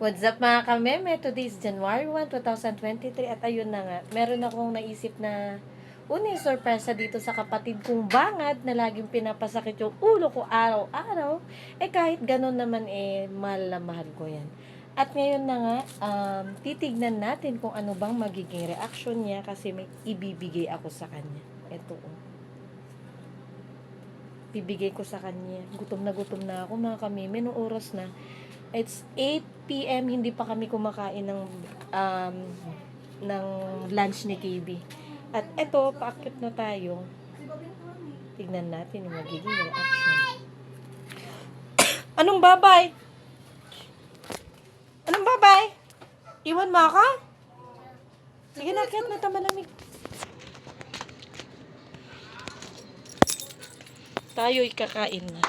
What's up mga kameme? Today is January 1, 2023 at ayun na nga, meron akong naisip na unang sorpresa dito sa kapatid kong bangad na laging pinapasakit yung ulo ko araw-araw. Kahit ganun naman mahal na mahal ko yan. At ngayon na nga, titignan natin kung ano bang magiging reaction niya kasi may ibibigay ako sa kanya. Ito bibigay ko sa kanya. Gutom na ako mga kameme, nung oras na. It's 8 p.m. Hindi pa kami kumakain ng lunch ni KB. At eto, paakyat na tayo. Tignan natin yung magiging reaction. Anong babay? Anong babay? Iwan mo ako? Sige na, akyat na malamig. Tayo'y kakain na.